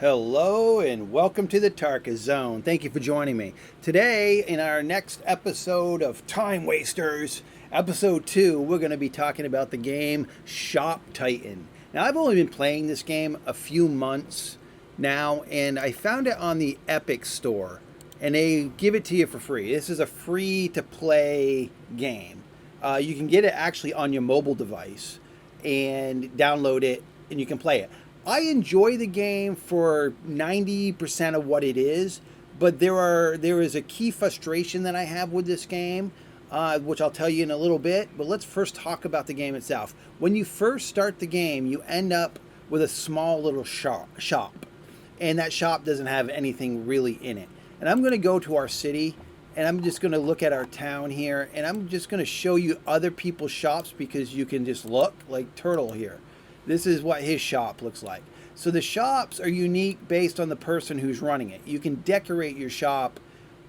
Hello and welcome to the Tarkis Zone. Thank you for joining me. Today, in our next episode of Time Wasters, episode 2, we're going to be talking about the game Shop Titan. Now, I've only been playing this game a few months now, and I found it on the Epic Store, and they give it to you for free. This is a free-to-play game. You can get it actually on your mobile device and download it, and you can play it. I enjoy the game for 90% of what it is, but there is a key frustration that I have with this game, which I'll tell you in a little bit. But let's first talk about the game itself. When you first start the game, you end up with a small little shop, and that shop doesn't have anything really in it. And I'm going to go to our city, and I'm just going to look at our town here, and I'm just going to show you other people's shops because you can just look like Turtle here. This is what his shop looks like. So the shops are unique based on the person who's running it. You can decorate your shop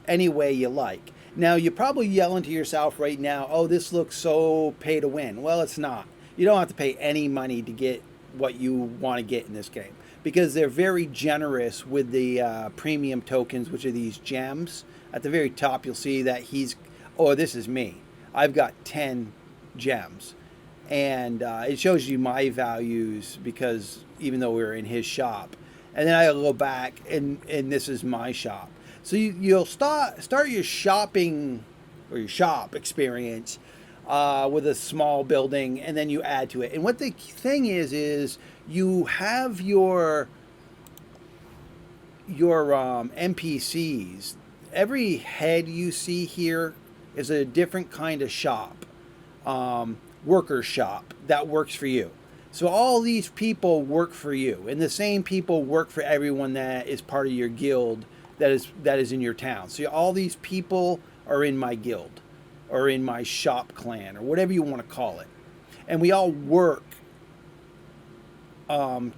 any way you like. Now, you're probably yelling to yourself right now, oh, this looks so pay to win. Well, it's not. You don't have to pay any money to get what you want to get in this game because they're very generous with the premium tokens, which are these gems. At the very top, you'll see that this is me. I've got 10 gems. And it shows you my values because even though we're in his shop, and then I'll go back and this is my shop. So you'll start your shopping or your shop experience with a small building, and then you add to it. And what the thing is you have your NPCs. Every head you see here is a different kind of shop. Worker shop that works for you. So all these people work for you, and the same people work for everyone that is part of your guild that is in your town. So all these people are in my guild or in my shop clan or whatever you want to call it. And we all work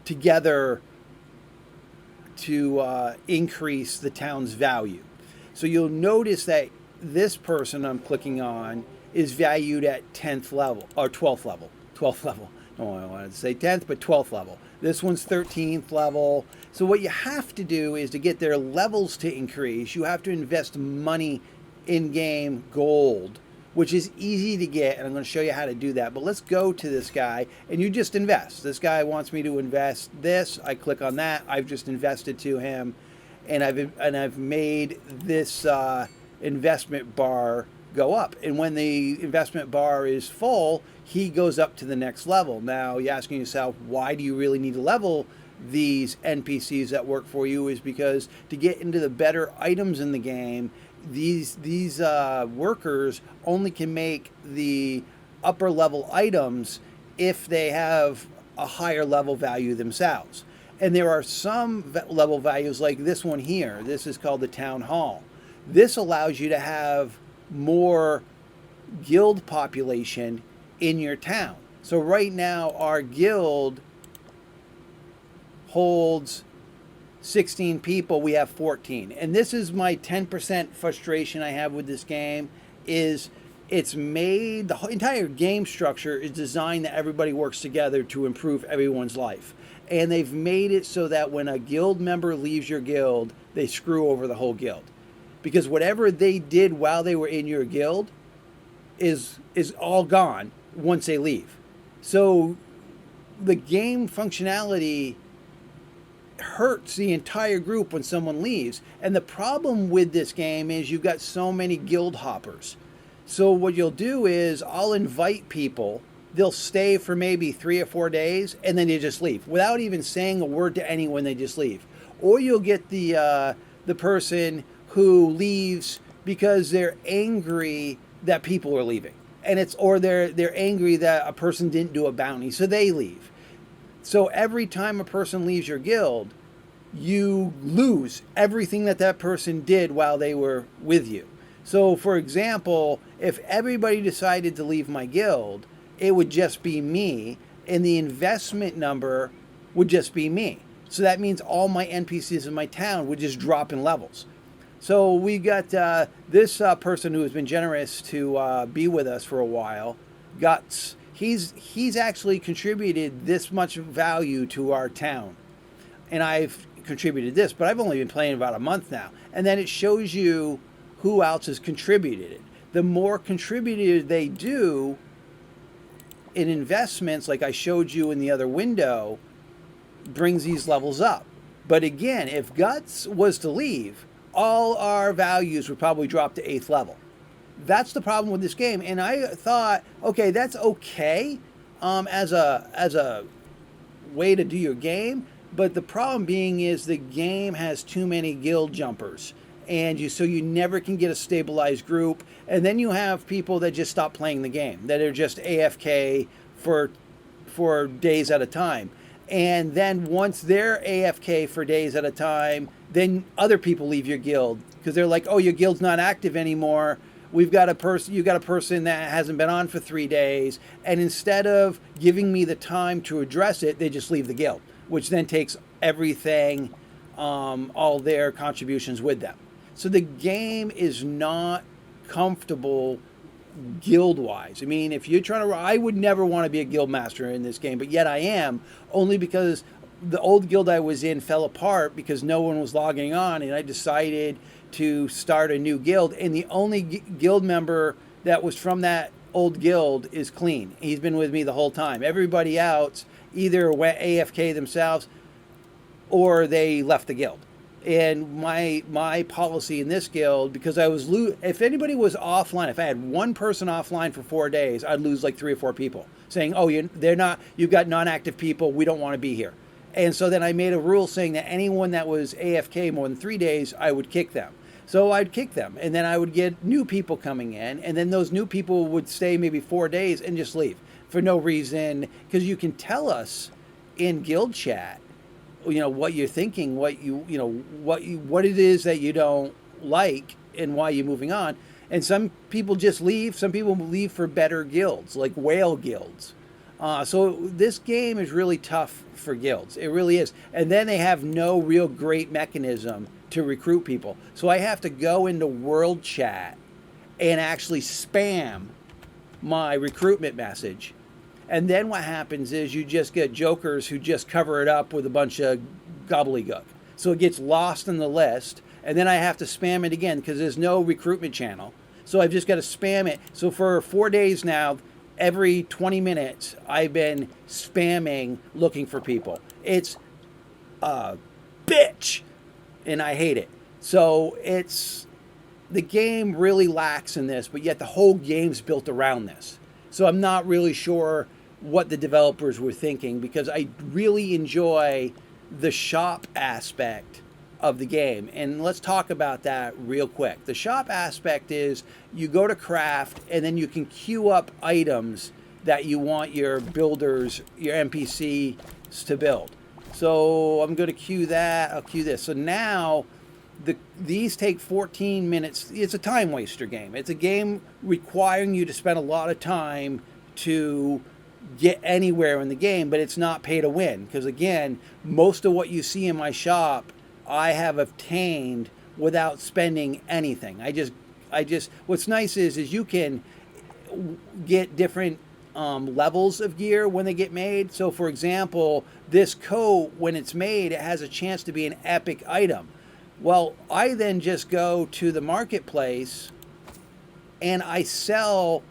together to increase the town's value. So you'll notice that this person I'm clicking on is valued at 10th level, or 12th level. 12th level. No, I wanted to say 10th, but 12th level. This one's 13th level. So what you have to do is to get their levels to increase, you have to invest money in-game gold, which is easy to get, and I'm going to show you how to do that. But let's go to this guy, and you just invest. This guy wants me to invest this. I click on that. I've just invested to him, and I've made this investment bar go up, and when the investment bar is full, he goes up to the next level. Now you're asking yourself, why do you really need to level these NPCs that work for you? Is because to get into the better items in the game, these workers only can make the upper level items if they have a higher level value themselves. And there are some level values like this one here. This is called the Town Hall. This allows you to have more guild population in your town. So right now our guild holds 16 people, we have 14. And this is my 10% frustration I have with this game is it's made, the entire game structure is designed that everybody works together to improve everyone's life. And they've made it so that when a guild member leaves your guild, they screw over the whole guild. Because whatever they did while they were in your guild is all gone once they leave. So the game functionality hurts the entire group when someone leaves. And the problem with this game is you've got so many guild hoppers. So what you'll do is I'll invite people. They'll stay for maybe 3 or 4 days, and then they just leave. Without even saying a word to anyone, they just leave. Or you'll get the person who leaves because they're angry that people are leaving, and they're angry that a person didn't do a bounty, so they leave. So every time a person leaves your guild, you lose everything that person did while they were with you. So for example, if everybody decided to leave my guild, it would just be me, and the investment number would just be me. So that means all my NPCs in my town would just drop in levels. So we got this person who has been generous to be with us for a while. He's actually contributed this much value to our town, and I've contributed this, but I've only been playing about a month now. And then it shows you who else has contributed it. The more contributed they do in investments, like I showed you in the other window, brings these levels up. But again, if Guts was to leave, all our values would probably drop to 8th level. That's the problem with this game. And I thought, okay, that's okay as a way to do your game. But the problem being is the game has too many guild jumpers. And so you never can get a stabilized group. And then you have people that just stop playing the game, that are just AFK for days at a time. And then once they're AFK for days at a time, then other people leave your guild because they're like, oh, your guild's not active anymore. You got a person that hasn't been on for 3 days. And instead of giving me the time to address it, they just leave the guild, which then takes everything, all their contributions with them. So the game is not comfortable guild-wise. I mean, if you're trying to... I would never want to be a guild master in this game, but yet I am, only because the old guild I was in fell apart because no one was logging on, and I decided to start a new guild, and the only guild member that was from that old guild is Clean. He's been with me the whole time. Everybody else either went AFK themselves or they left the guild. And my policy in this guild, because I was if anybody was offline, if I had one person offline for 4 days, I'd lose like 3 or 4 people saying, oh, you've got non-active people, we don't want to be here. And so then I made a rule saying that anyone that was AFK more than 3 days, I would kick them. So I'd kick them, and then I would get new people coming in, and then those new people would stay maybe 4 days and just leave for no reason, because you can tell us in guild chat, what you're thinking, what it is that you don't like, and why you're moving on. And some people just leave. Some people leave for better guilds, like whale guilds. So this game is really tough for guilds. It really is. And then they have no real great mechanism to recruit people. So I have to go into world chat and actually spam my recruitment message. And then what happens is you just get jokers who just cover it up with a bunch of gobbledygook. So it gets lost in the list. And then I have to spam it again because there's no recruitment channel. So I've just got to spam it. So for 4 days now, every 20 minutes, I've been spamming looking for people. It's a bitch. And I hate it. So the game really lacks in this, but yet the whole game's built around this. So I'm not really sure what the developers were thinking, because I really enjoy the shop aspect of the game. And let's talk about that real quick. The shop aspect is you go to craft, and then you can queue up items that you want your builders, your NPCs to build. So I'm going to queue that. I'll queue this. So now these take 14 minutes. It's a time waster game. It's a game requiring you to spend a lot of time to get anywhere in the game, but it's not pay to win. Because again, most of what you see in my shop, I have obtained without spending anything. I just, what's nice is you can get different levels of gear when they get made. So for example, this coat, when it's made, it has a chance to be an epic item. Well, I then just go to the marketplace and I sell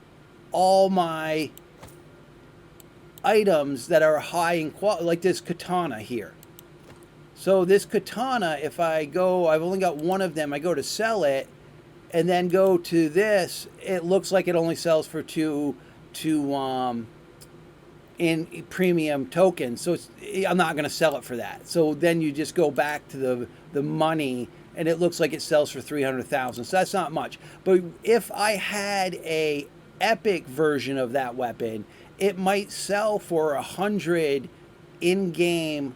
all my items that are high in quality, like this katana here. So this katana, if I go, I've only got one of them, I go to sell it and then go to this, it looks like it only sells for two in premium tokens, so I'm not going to sell it for that. So then you just go back to the money, and it looks like it sells for 300,000. So that's not much. But if I had a epic version of that weapon, it might sell for 100 in-game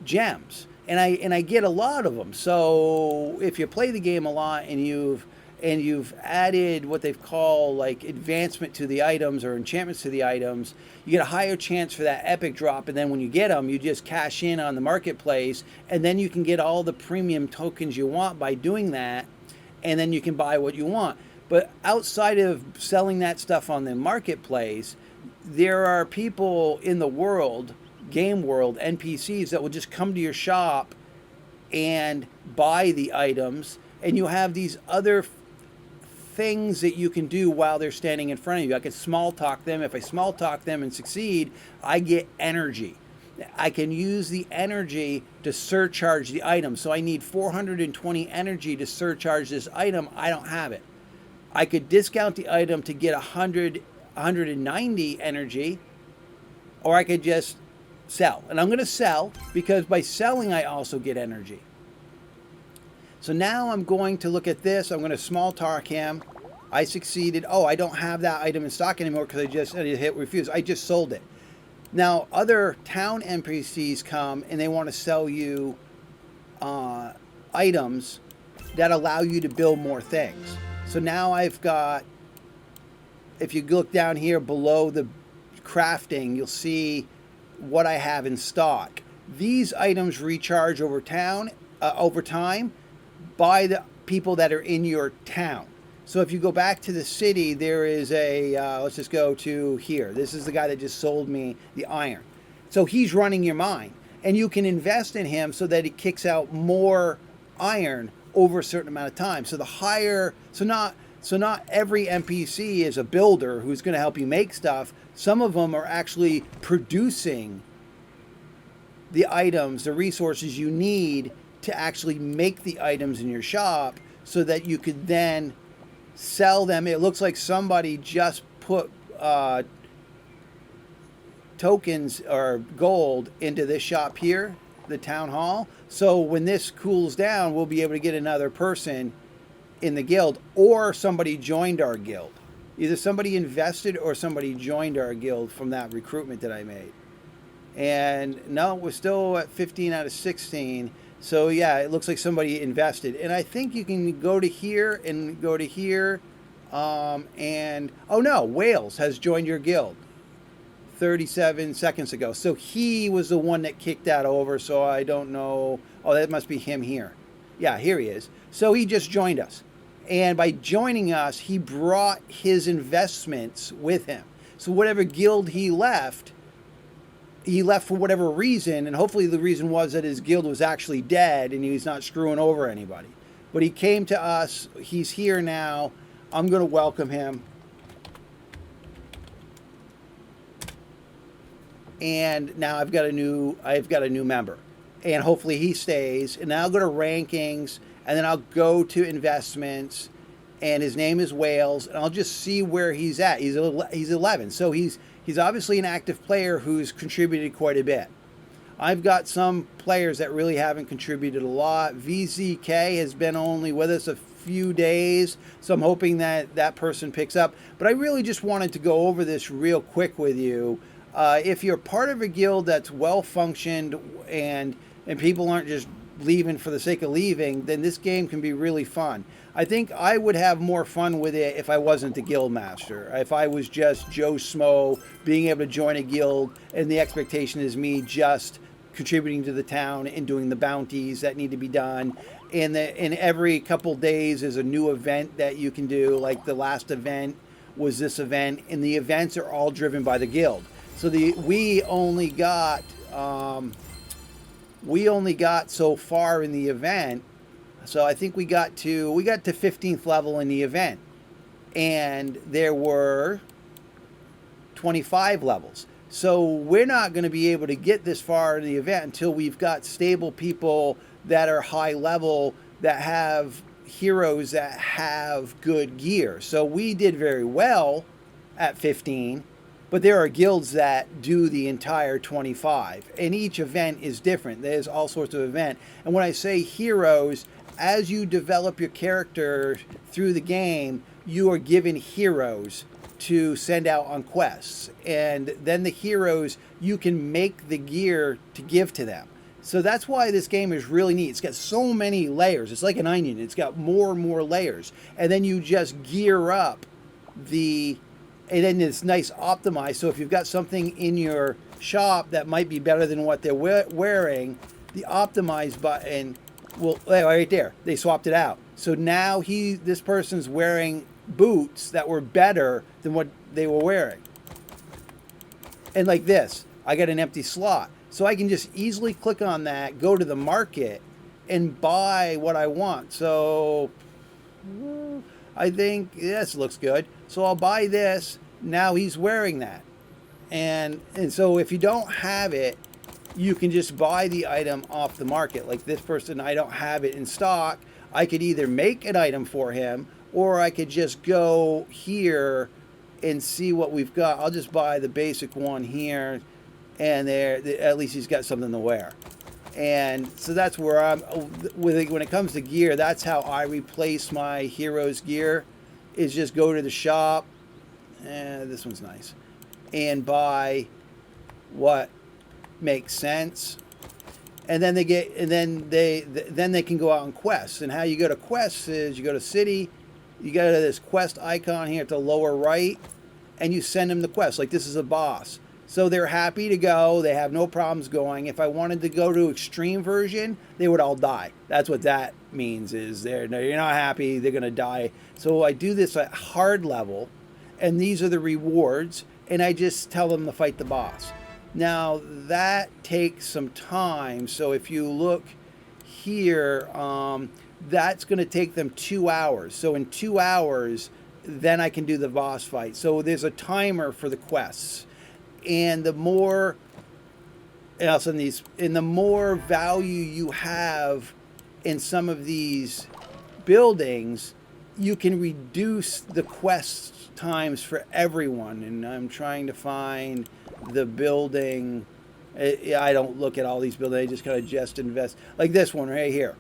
gems, and I get a lot of them. So if you play the game a lot and you've added what they've called like advancement to the items or enchantments to the items, you get a higher chance for that epic drop. And then when you get them, you just cash in on the marketplace, and then you can get all the premium tokens you want by doing that, and then you can buy what you want. But outside of selling that stuff on the marketplace, there are people in the world, game world, NPCs, that will just come to your shop and buy the items. And you have these other things that you can do while they're standing in front of you. I can small talk them. If I small talk them and succeed, I get energy. I can use the energy to surcharge the item. So I need 420 energy to surcharge this item. I don't have it. I could discount the item to get 190 energy, or I could just sell. And I'm going to sell because by selling, I also get energy. So now I'm going to look at this. I'm going to small talk him. I succeeded. Oh, I don't have that item in stock anymore because I hit refuse. I just sold it. Now, other town NPCs come and they want to sell you items that allow you to build more things. So now I've got, if you look down here below the crafting, you'll see what I have in stock. These items recharge over time by the people that are in your town. So if you go back to the city, there is a, let's just go to here. This is the guy that just sold me the iron. So he's running your mine. And you can invest in him so that he kicks out more iron over a certain amount of time. So the higher, so not every NPC is a builder who's going to help you make stuff. Some of them are actually producing the items, the resources you need to actually make the items in your shop so that you could then sell them. It looks like somebody just put tokens or gold into this shop here, the town hall. So when this cools down, we'll be able to get another person in the guild, or somebody joined our guild. Either somebody invested or somebody joined our guild from that recruitment that I made. And no, we're still at 15 out of 16. So yeah, it looks like somebody invested. And I think you can go to here and go to here. And, oh no, Wales has joined your guild 37 seconds ago. So he was the one that kicked that over. So I don't know. Oh, that must be him here. Yeah, here he is. So he just joined us. And by joining us, he brought his investments with him. So whatever guild he left for whatever reason, and hopefully the reason was that his guild was actually dead and he's not screwing over anybody. But he came to us. He's here now. I'm going to welcome him. And now I've got a new member. And hopefully he stays. And now I'll go to rankings, and then I'll go to investments, and his name is Wales, and I'll just see where he's at. He's 11. So he's obviously an active player who's contributed quite a bit. I've got some players that really haven't contributed a lot. VZK has been only with us a few days, so I'm hoping that person picks up. But I really just wanted to go over this real quick with you. If you're part of a guild that's well-functioned and people aren't just leaving for the sake of leaving, then this game can be really fun. I think I would have more fun with it if I wasn't the guild master. If I was just Joe Smo being able to join a guild and the expectation is me just contributing to the town and doing the bounties that need to be done. And every couple days is a new event that you can do. Like the last event was this event, and the events are all driven by the guild. So we only got so far in the event. So I think we got to 15th level in the event, and there were 25 levels. So we're not going to be able to get this far in the event until we've got stable people that are high level, that have heroes that have good gear. So we did very well at 15, but there are guilds that do the entire 25, and each event is different. There's all sorts of event. And when I say heroes, as you develop your character through the game, you are given heroes to send out on quests. And then the heroes, you can make the gear to give to them. So that's why this game is really neat. It's got so many layers. It's like an onion. It's got more and more layers. And then you just gear up and then it's nice optimized. So if you've got something in your shop that might be better than what they're wearing, the optimize button will, right there, they swapped it out. So now this person's wearing boots that were better than what they were wearing. And like this, I got an empty slot. So I can just easily click on that, go to the market, and buy what I want. So I think this looks good. So I'll buy this. Now he's wearing that. And so if you don't have it, you can just buy the item off the market. Like this person, I don't have it in stock. I could either make an item for him, or I could just go here and see what we've got. I'll just buy the basic one here, and there, at least he's got something to wear. And so that's where I'm with it. When it comes to gear, that's how I replace my hero's gear, is just go to the shop. This one's nice. And buy what makes sense. And then they can go out on quests. And how you go to quests is you go to city, you go to this quest icon here at the lower right, and you send them the quest. Like this is a boss. So they're happy to go. They have no problems going. If I wanted to go to extreme version, they would all die. That's what that means, is you're not happy, they're going to die. So I do this at hard level, and these are the rewards, and I just tell them to fight the boss. Now, that takes some time. So if you look here, that's going to take them 2 hours. So in 2 hours, then I can do the boss fight. So there's a timer for the quests. And the more, and also the more value you have in some of these buildings, you can reduce the quest times for everyone. And I'm trying to find the building. I don't look at all these buildings. I just kind of just invest. Like this one right here.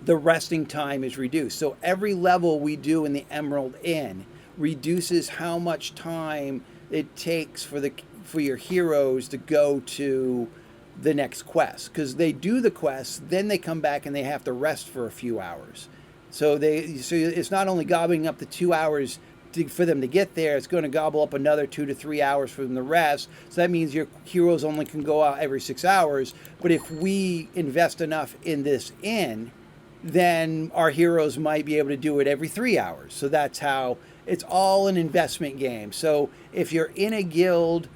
The resting time is reduced. So every level we do in the Emerald Inn reduces how much time it takes for your heroes to go to the next quest, because they do the quest, then they come back and they have to rest for a few hours. So it's not only gobbling up the 2 hours for them to get there, it's going to gobble up another 2 to 3 hours for them to rest. So that means your heroes only can go out every 6 hours. But if we invest enough in this inn, then our heroes might be able to do it every 3 hours. So that's how it's all an investment game. So if you're in a guild,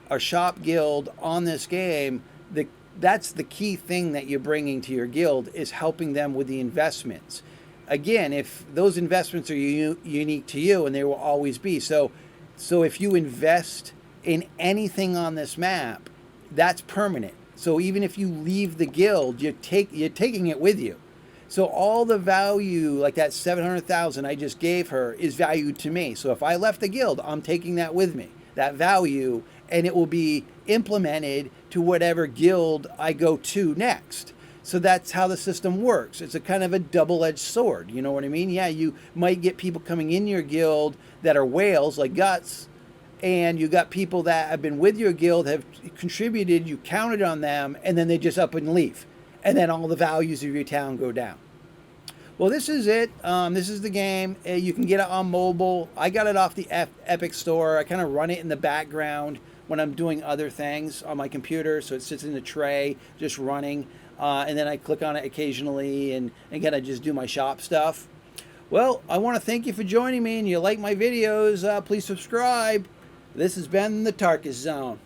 a shop guild on this game, that's the key thing that you're bringing to your guild, is helping them with the investments. Again, if those investments are unique to you, and they will always be. So if you invest in anything on this map, that's permanent. So even if you leave the guild, you're taking it with you. So all the value, like that 700,000 I just gave her, is valued to me. So if I left the guild, I'm taking that with me, that value, and it will be implemented to whatever guild I go to next. So that's how the system works. It's a kind of a double-edged sword. You know what I mean? Yeah, you might get people coming in your guild that are whales, like Guts, and you got people that have been with your guild, have contributed, you counted on them, and then they just up and leave. And then all the values of your town go down. Well, this is it. This is the game. You can get it on mobile. I got it off the Epic Store. I kind of run it in the background when I'm doing other things on my computer. So it sits in the tray, just running. And then I click on it occasionally and again, I just do my shop stuff. Well, I want to thank you for joining me, and you like my videos, please subscribe. This has been the Tarkis Zone.